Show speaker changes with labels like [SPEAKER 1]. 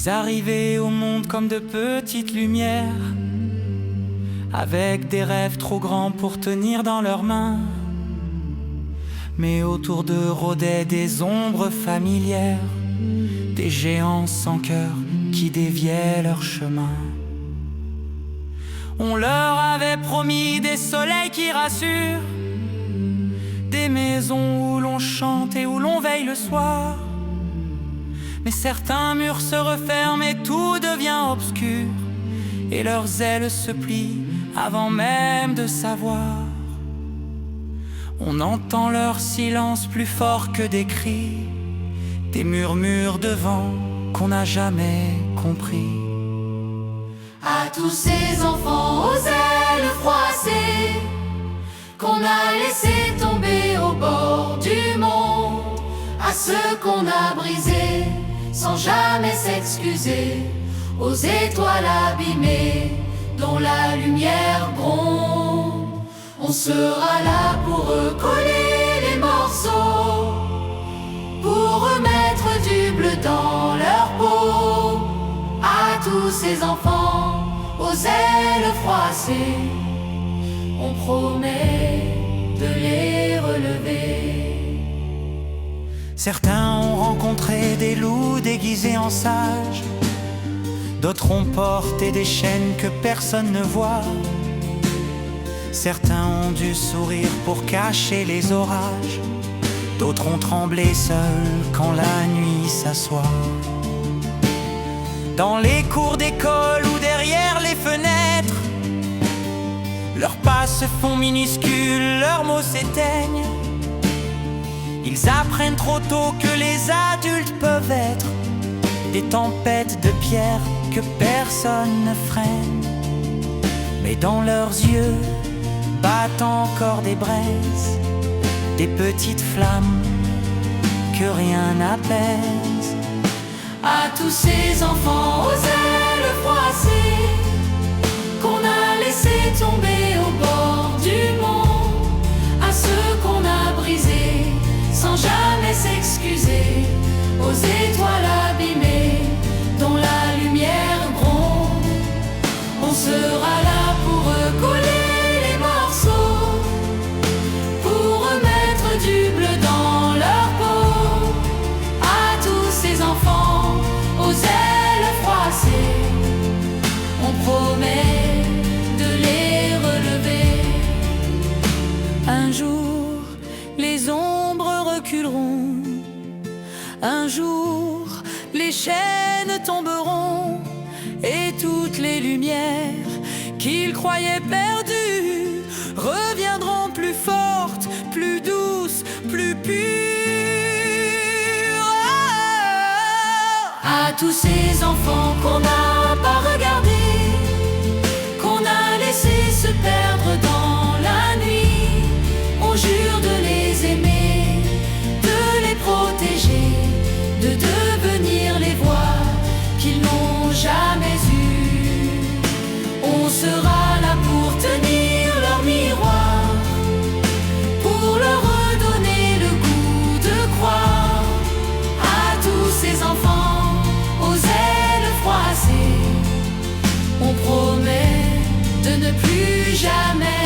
[SPEAKER 1] Ils arrivaient au monde comme de petites lumières, avec des rêves trop grands pour tenir dans leurs mains. Mais autour d'eux rôdaient des ombres familières, des géants sans cœur qui déviaient leur chemin. On leur avait promis des soleils qui rassurent, des maisons où l'on chante et où l'on veille le soir. Mais certains murs se referment et tout devient obscur, et leurs ailes se plient avant même de savoir. On entend leur silence plus fort que des cris, des murmures de vent qu'on n'a jamais compris.
[SPEAKER 2] À tous ces enfants aux ailes froissées, qu'on a laissé tomber au bord du monde, à ceux qu'on a brisés sans jamais s'excuser, aux étoiles abîmées dont la lumière gronde. On sera là pour recoller les morceaux, pour remettre du bleu dans leur peau. À tous ces enfants aux ailes froissées, on promet de les relever.
[SPEAKER 1] Certains ont rencontré des loups déguisés en sages, d'autres ont porté des chaînes que personne ne voit. Certains ont dû sourire pour cacher les orages, d'autres ont tremblé seuls quand la nuit s'assoit. Dans les cours d'école ou derrière les fenêtres, leurs pas se font minuscules, leurs mots s'éteignent. Ils apprennent trop tôt que les adultes peuvent être des tempêtes de pierre que personne ne freine. Mais dans leurs yeux battent encore des braises, des petites flammes que rien n'apaise.
[SPEAKER 2] À tous ces enfants aux ailes froissées, qu'on a laissé tomber au bord du monde, à ceux qu'on a brisés sans jamais s'excuser, aux étoiles abîmées dont la lumière gronde. On sera là pour recoller les morceaux, pour remettre du bleu dans leur peau. À tous ces enfants aux ailes froissées, on promet de les relever.
[SPEAKER 3] Un jour, les ombres reculeront. Un jour, les chaînes tomberont, et toutes les lumières qu'ils croyaient perdues reviendront plus fortes, plus douces, plus pures.
[SPEAKER 2] À tous ces enfants qu'on n'a pas regardés, qu'on a laissé se perdre dans la nuit, on jure de les aimer, de les protéger, de devenir les voix qu'ils n'ont jamais eues. On sera là pour tenir leur miroir, pour leur redonner le goût de croire. À tous ces enfants aux ailes froissées, on promet de ne plus jamais